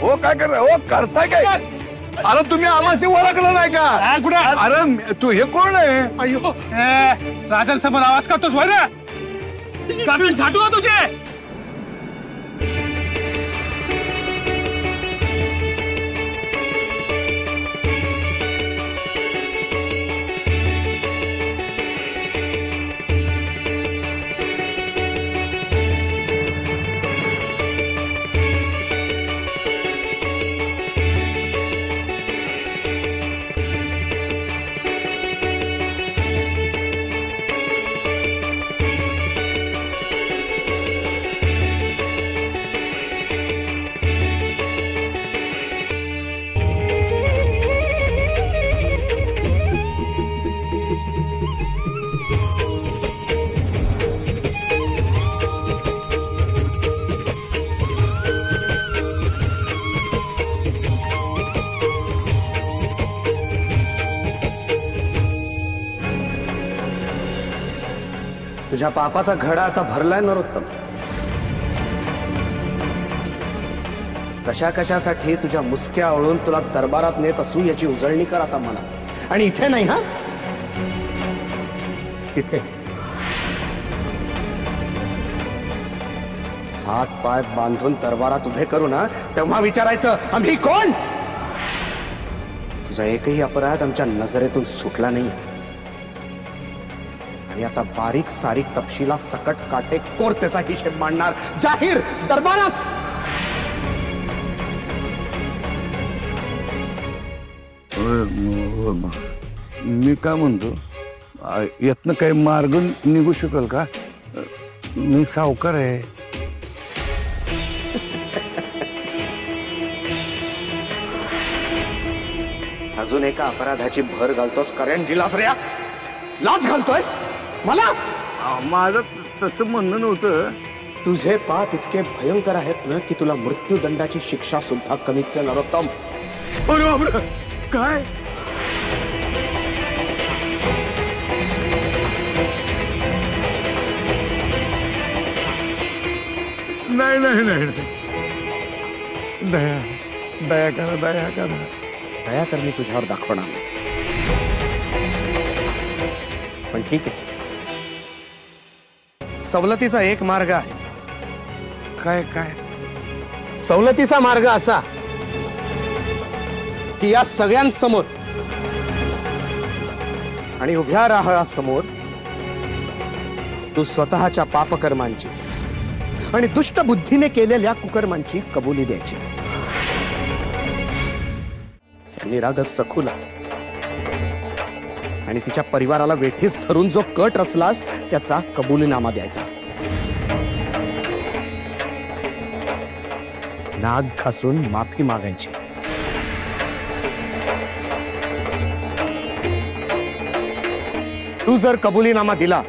हो काय करताय? हो करताय काय? अरे तुम्ही आम्हाला ओळखलं नाही का? कुठे? अरे तू हे कोण आहे? अयो राजन समोर आवाज करतोस वय रे? काढून छाटू का तुझे? तुझ्या पापाचा घडा आता भरलाय नरोत्तम. कशा कशासाठी तुझ्या मुसक्या आवळून तुला दरबारात नेत असू याची उजळणी कर आता मनात. आणि इथे नाही हा, इथे हात पाय बांधून दरबारात उभे करू ना तेव्हा विचारायचं आम्ही कोण. तुझा एकही अपराध आमच्या नजरेतून सुटला नाही आणि आता बारीक सारीक तपशिला सकट काटे कोर्तेचा हिशेब मांडणार जाहीर दरबारात. मी काय म्हणतो, यातनं काही मार्ग निघू शकेल का? मी सावकार आहे. अजून एका अपराधाची भर घालतोस करंजीलाच रे? लाज घालतोयस मला? माझं तसं म्हणणं नव्हतं. तुझे पाप इतके भयंकर आहेत ना की तुला मृत्यूदंडाची शिक्षा सुद्धा कमीच आहे नरोत्तम. काय? नाही नाही नाही, दया दया करा, दया करा. दया तर मी तुझ्यावर दाखवणार नाही, पण ठीक आहे. सवलतीचा एक मार्ग आहे. काय काय? सवलतीचा मार्ग असा की या सगळ्यांसमोर आणि उभ्या राहा समोर तू स्वतःच्या पापकर्मांची आणि दुष्ट बुद्धीने केलेल्या कुकर्मांची कबुली द्यायची. निरागस सखूला आणि तिच्या परिवाराला वेठीस धरून जो कट रचलास त्याचा कबुलीनामा द्यायचा. नाक घासून माफी मागायची. तू जर कबुलीनामा दिला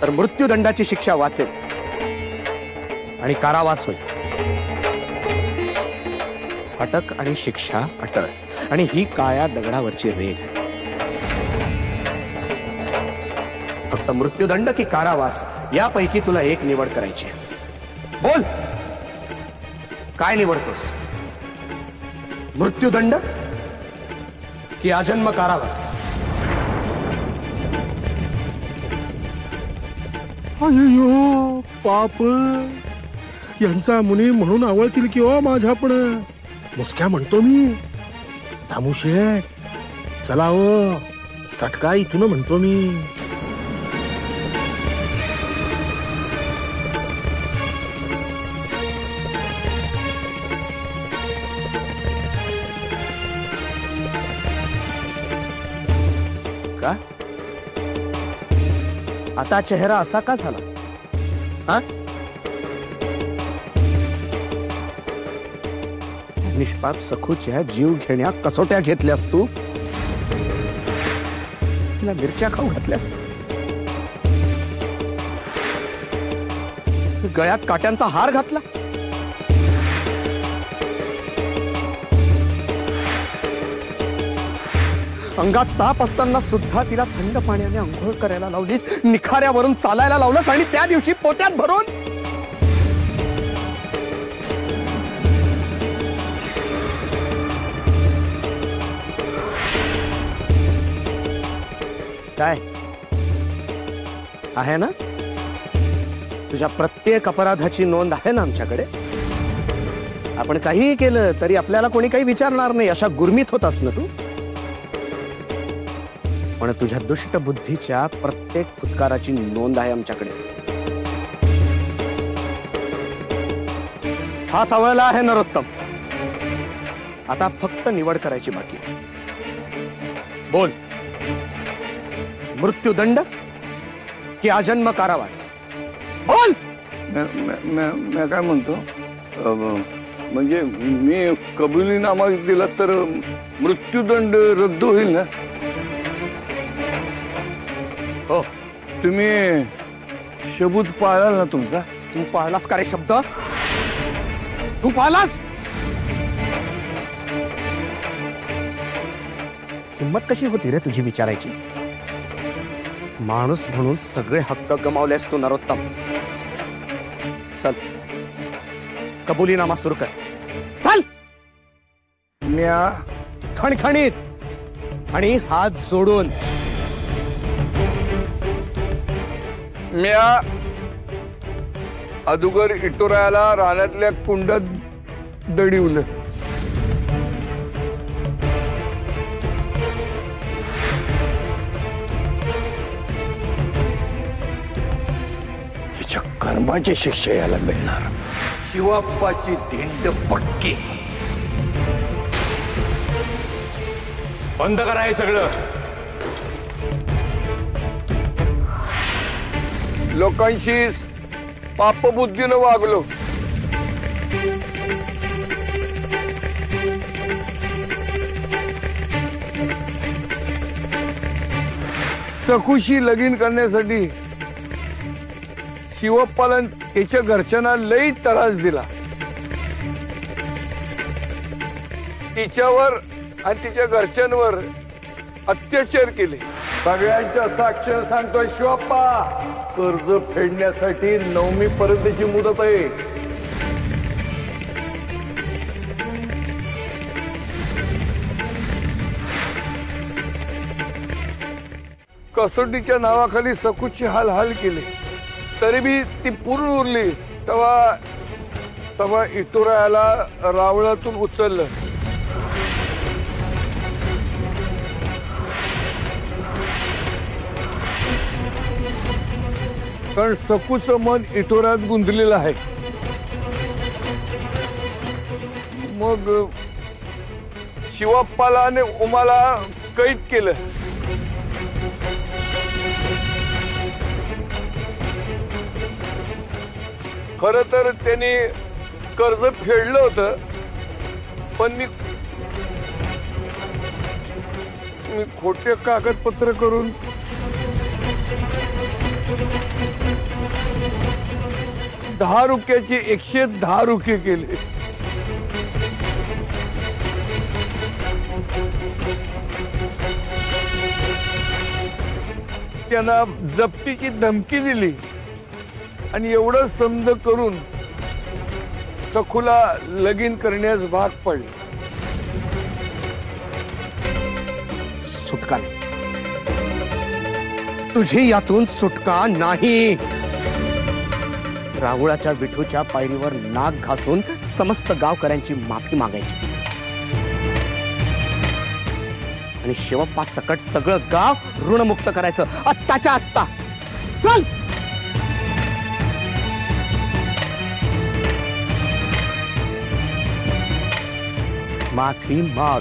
तर मृत्यूदंडाची शिक्षा वाचेल आणि कारावास होईल. अटक आणि शिक्षा अटळ, आणि ही काळ्या दगडावरची रेघ आहे. फक्त मृत्यूदंड की कारावास यापैकी तुला एक निवड करायची. बोल, काय निवडतोस? मृत्यूदंड की आजन्म कारावास? अय्यो पाप, यांचा मुनी म्हणून आवळतील की ओ माझ्या पण. मुसक्या म्हणतो मी. दामू शेठ चला ओ, सटका इथून म्हणतो मी. का आता चेहरा असा का झाला? हा, निष्पाप सखूच्या जीव घेण्या कसोट्या घेतल्यास तू. तिला मिरच्या खाऊ घातल्यास, गळ्यात काट्यांचा हार घातला. अंगात ताप असताना सुद्धा तिला थंड पाण्याने अंघोळ करायला लावलीस, निखाऱ्यावरून चालायला लावलंस आणि त्या दिवशी पोत्यात भरून काय आहे ना? तुझ्या प्रत्येक अपराधाची नोंद आहे ना आमच्याकडे? आपण काहीही केलं तरी आपल्याला कोणी काही विचारणार नाही अशा गुरमीत होतास ना तू? पण तुझ्या दुष्ट बुद्धीच्या प्रत्येक फुतकाराची नोंद आहे आमच्याकडे. हा सावळला आहे नरोत्तम. आता फक्त निवड करायची बाकी आहे. बोल, मृत्यूदंड की आजन्म कारावास? बोल. मी काय म्हणतो, म्हणजे मी कबुलीनामा दिला तर मृत्यूदंड रद्द होईल ना? हो. तुम्ही शब्द पाळाल ना तुमचा? तू पाळलास का रे शब्द? तू पाळलास? हिम्मत कशी होती रे तुझी विचारायची? माणूस म्हणून सगळे हक्क गमावलेस तू नरोत्तम. चल, कबुलीनामा सुरू कर. चल. म्या खणखणीत आणि हात जोडून. म्या अदुगर इटोरायाला रानातल्या कुंडात दडीवलं. याच्या कर्माची शिक्षा याला मिळणार. शिवाप्पाची धिंड पक्की. बंद करा हे सगळं. लोकांशी पापबुद्धीनं वागलो. सखूशी लगीन करण्यासाठी शिवप्पाला त्याच्या घरच्यांना लई त्रास दिला. तिच्यावर आणि तिच्या घरच्यांवर अत्याचार केले. सगळ्यांच्या साक्षीने सांगतोय शिवप्पा, कर्ज फेडण्यासाठी 9वी पर्यंतची मुदत आहे. कसोटीच्या नावाखाली सखूची हाल केले तरी बी ती पूर्ण उरली. तेव्हा इटोरायाला रावळातून उचललं. कारण सकूचं मन इटोरात गुंतलेलं आहे. मग शिवप्पाला आणि उमाला कैद केलं. खरं तर त्यांनी कर्ज फेडलं होतं, पण मी खोटे कागदपत्र करून ₹10 110 केले. त्यांना जप्तीची धमकी दिली आणि एवढं समज करून सखूला लगीन करण्यास भाग पडले. सुटका नाही. तुझी यातून सुटका नाही. राहुळाच्या विठूच्या पायरीवर नाक घासून समस्त गावकऱ्यांची माफी मागायची आणि शिवप्पा सकट सगळं गाव ऋणमुक्त करायचं आत्ताच्या आत्ता. चल. माफी माग.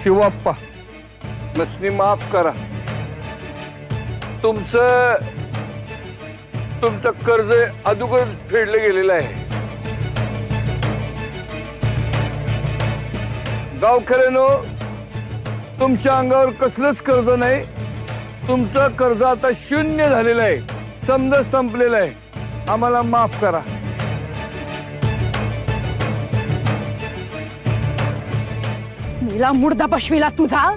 शिवप्पा, मसनी माफ करा. तुमचं कर्ज अगोदर फेडलं गेलेलं आहे. गावकऱ्यांनो, तुमच्या अंगावर कसलंच कर्ज नाही. तुमचं कर्ज आता शून्य झालेलं आहे, समजा संपलेलं आहे. आम्हाला माफ करा. मीला मुर्दा पशवीला तुझा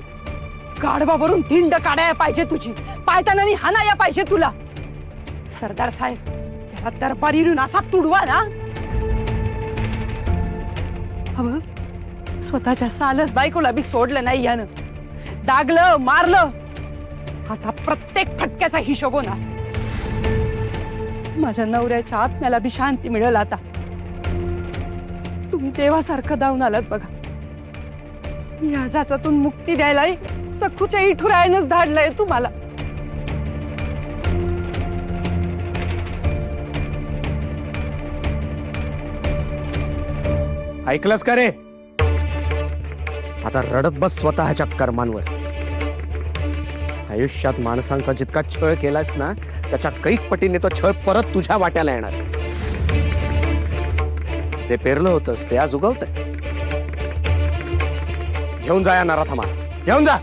गाढवावरून थिंड काढायला पाहिजे तुझी, पायतानानी हाणाया पाहिजे तुला. सरदार साहेब याला दरबारीरून असा तुडवा ना. अव स्वतःच्या सालस बायकोला बी सोडलं नाही यानं, डागलं मारलं. आता प्रत्येक फटक्याचा हिशोब होणार. माझ्या नवऱ्याच्या आत्म्याला बी शांती मिळेल आता. तुम्ही देवासारखं धावून आलात बघा. या जाचातून मुक्ती द्यायला सखूच्या इठुरायनच धाडलंय तुम्हाला. ऐकलंस का रे? आता रडत बस स्वतःच्या कर्मांवर. आयुष्यात माणसांचा जितका छळ केलास ना, त्याच्या कैक पटीने तो छळ परत तुझ्या वाट्याला येणार. जे पेरलं होतंस ते आज उगवतंय. घेऊन जा या नराथामाला, घेऊन जा.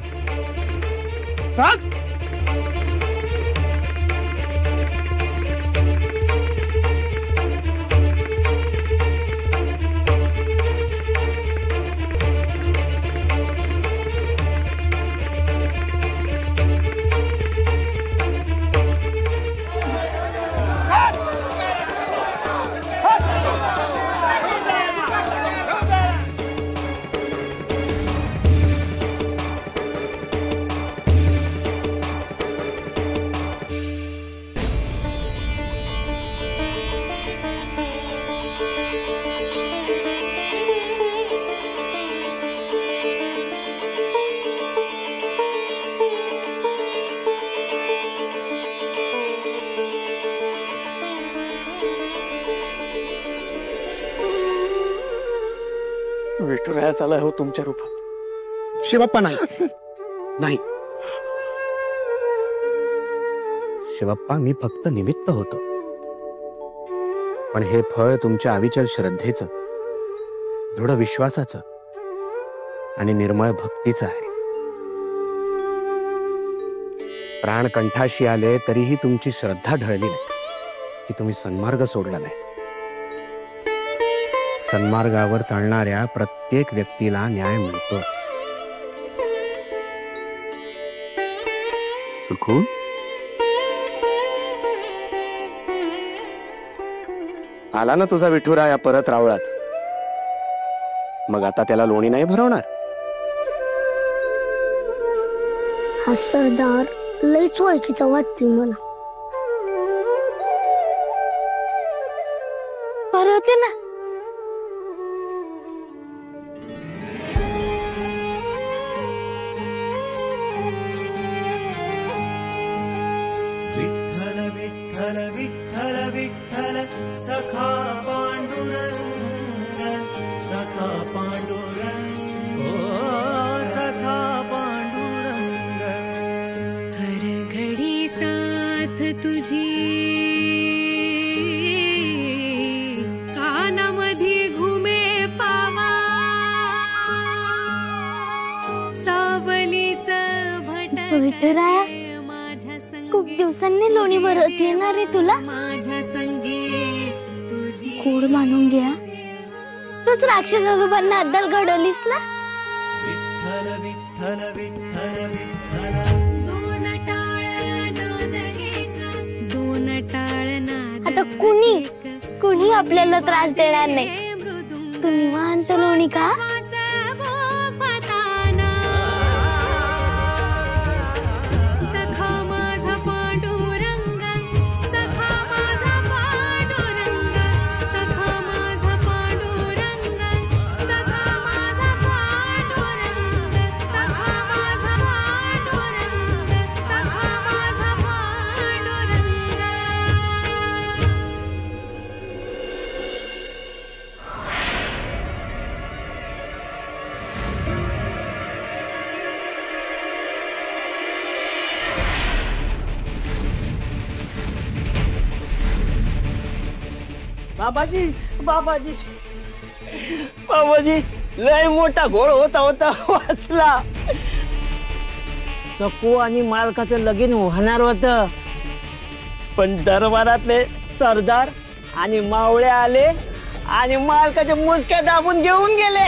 विठुराया आलाय हो तुमच्या रूपात. शिवप्पा नाही, नाही शिवप्पा, मी फक्त निमित्त होतो. पण हे फळ तुमच्या अविचल श्रद्धेचं, दृढ विश्वासाचं आणि निर्मळ भक्तीचं आहे. प्राण कंठाशी आले तरीही तुमची श्रद्धा ढळली नाही की तुम्ही सन्मार्ग सोडला नाही. सन्मार्गावर चालणाऱ्या प्रत्येक व्यक्तीला न्याय मिळतोच. सुखू, आला ना तुझा विठुराया परत रावळात. मग आता त्याला लोणी नाही भरवणार? हा सरदार लईच ओळखीचा वाटतोय मला. परत ना. विठ्ठल विठ्ठल विठ्ठल सखा पांडुरंग, सखा पांडुरंग, ओ सखा पांडुरंग. हर घडी साथ तुझी कानामध्ये घुमे पावा, सावलीच विठुराया, खूप दिवसांनी लोणी भरवत येणार रे तुला. गोड मानून घ्या. तूच राक्षस आजोबांना अद्दल घडवलीस ना. विठ्ठल विठ्ठल विठ्ठल विठ्ठल. आता कुणी आपल्याला त्रास देणार नाही. तू निवांत लोणी का. बाबाजी बाबाजी बाबाजी, लय मोठा घोळ होता होता वाचला. सकू आणि मालकाचं लगीन होणार होतं, पण दरबारातले सरदार आणि मावळे आले आणि मालकाच्या मुसक्या दाबून घेऊन गेले.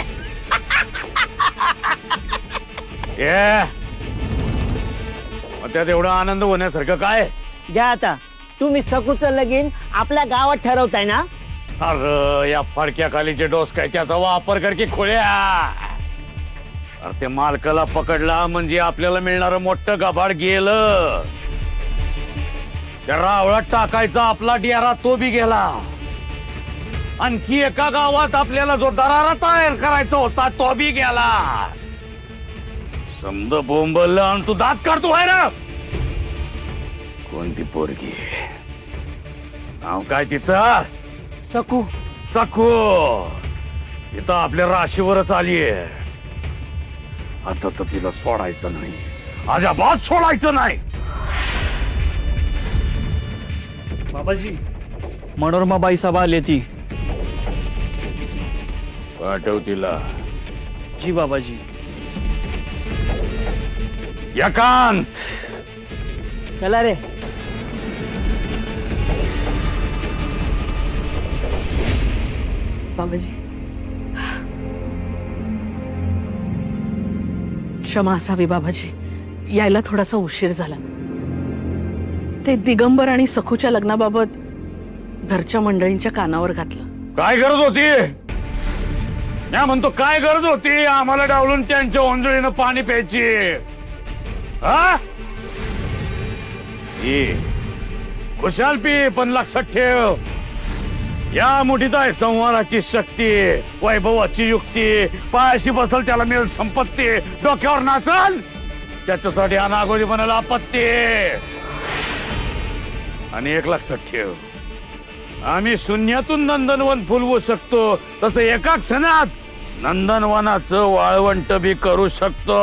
मग त्यात एवढा आनंद होण्यासारखं काय? घ्या आता, तुम्ही सकूचं लगीन आपल्या गावात ठरवताय ना? अरे या फडक्या खालीचे डोस काय त्याचा वापर कर की खोळ्या. अरे ते मालकाला पकडला म्हणजे आपल्याला मिळणारं मोठं गबाड गेलं. त्या रावळात टाकायचा आपला डेरा तो बी गेला. आणखी एका गावात आपल्याला जो दरारा तयार करायचा होता तो बी गेला. समद बोंबल आणि तू दात काढतो बाहेर. कोणती पोरगी? नाव काय तिचं? सकू. सकू इथं आपल्या राशीवरच आलीये. आता तर तिला सोडायचं नाही, अजिबात सोडायचं नाही. बाबाजी, मनोरमा बाई सभा आली ती. पाठव तिला. जी बाबाजी. एकांत, चला रे. बाबाजी, क्षमा असावी बाबाजी, यायला थोडासा उशीर झाला. ते दिगंबर आणि सखूच्या लग्नाबाबत घरच्या मंडळींच्या कानावर घातलं. काय गरज होती? या म्हणतो काय गरज होती आम्हाला डावलून त्यांच्या ओंजळीनं पाणी प्यायची? हा? खुशाल पी, पण लक्षात ठेव, या मुठीत आहे संवादाची शक्ती, वैभवाची युक्ती. पायाशी बसल त्याला मिळेल संपत्ती, डोक्यावर नाचल त्याच्यासाठी अनागोदीपणाला आपत्ती. आणि एक लक्षात ठेव, आम्ही शून्यातून नंदनवन फुलवू शकतो, तसं एका क्षणात नंदनवनाचं वाळवंट बी करू शकतो.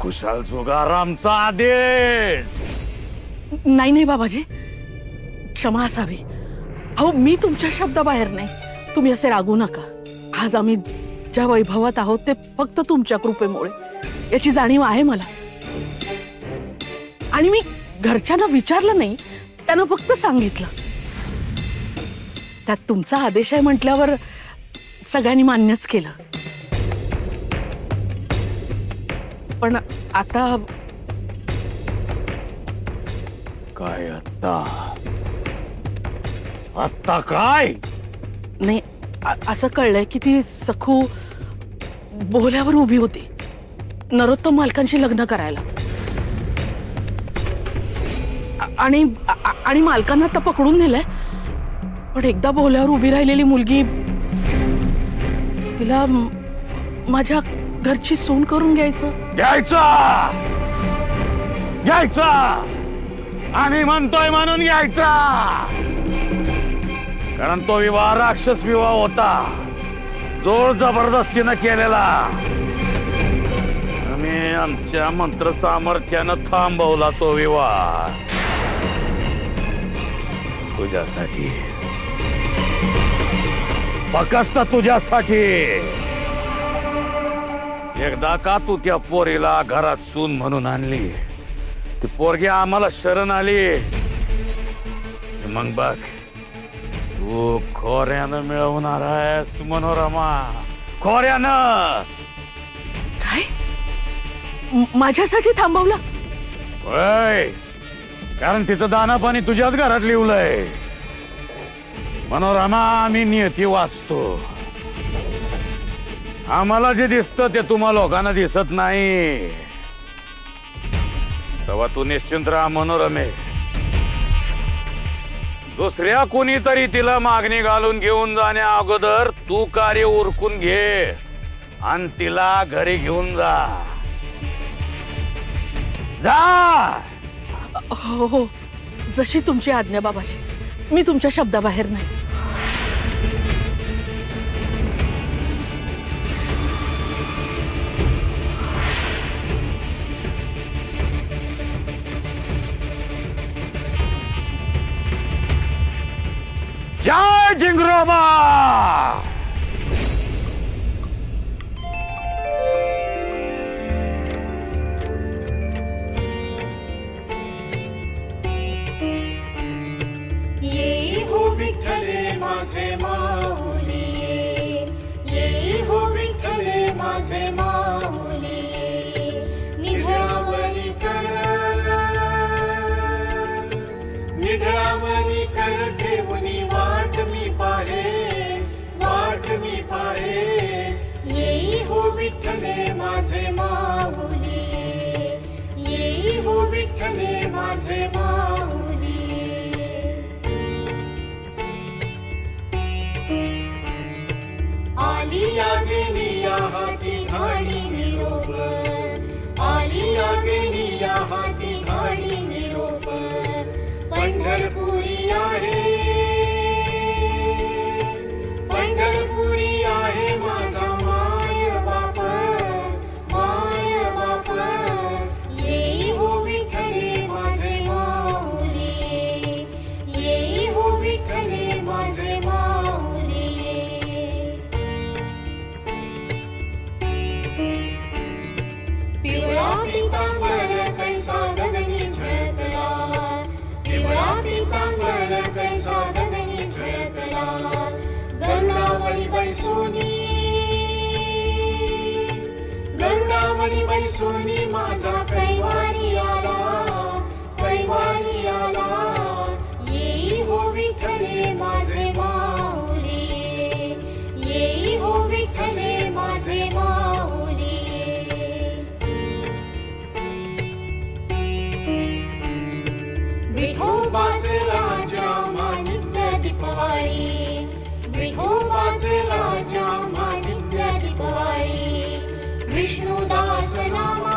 खुशाल जुगारामचा आदेश. नाही नाही बाबाजी, क्षमा असावी. अहो मी तुमच्या शब्दाबाहेर नाही, तुम्ही असे रागू नका. आज आम्ही ज्या वैभवात आहोत ते फक्त तुमच्या कृपेमुळे, याची जाणीव आहे मला. आणि मी घरच्यांना विचारलं नाही, त्यांना फक्त सांगितलं. त्यात तुमचा आदेश आहे म्हटल्यावर सगळ्यांनी मान्यच केलं. पण आता काय? आता काय नाही, असं कळलंय की ती सखू बोल्यावर उभी होती नरोत्तम मालकांशी लग्न करायला. आणि मालकांना आता पकडून नेलंय. पण एकदा बोल्यावर उभी राहिलेली मुलगी, तिला माझ्या घरची सून करून घ्यायचं. आम्ही म्हणतोय म्हणून घ्यायचा. कारण तो विवाह राक्षस विवाह होता, जोर जबरदस्तीनं केलेला. आम्ही आमच्या मंत्र सामर्थ्यानं थांबवला तो विवाह. तुझ्यासाठी, फक्त तुझ्यासाठी. एकदा का तू त्या पोरीला घरात सून म्हणून आणली, ती पोरगी आम्हाला शरण आली, मग बघ तू खोऱ्यानं मिळवणार आहेस मनोरमा, खोऱ्यानं. काय? माझ्यासाठी थांबवलं? होय, कारण तिचं दाना पाणी तुझ्याच घरात लिवलंय. मनोरमा, आम्ही नियती वाचतो. आम्हाला जे दिसतं ते तुम्हा लोकांना दिसत नाही. तेव्हा तू निश्चिंत राहा मनोरमे. दुसऱ्या कोणीतरी तिला मागणी घालून घेऊन जाण्या अगोदर तू कार्य उरकून घे आणि तिला घरी घेऊन जा. जा. हो हो, जशी तुमची आज्ञा बाबाजी. मी तुमच्या शब्दाबाहेर नाही. जय जिंगरोबा. पिवळा पितांबर कैसा गगनी झळकला, पिवळा पितांबर कैसा गगनी झळकला, गरुडावरी बैसोनी, गरुडावरी बैसोनी माझा कैवारी आला, कैवारी आला, येई हो विठ्ठले माझे माऊली, येई हो विठ्ठले माझे माऊली. विठोबाचे राजा मानित्य दीपवाळी, विठोबाचे राजा मानित्य दीपवाळी, विष्णुदास नामा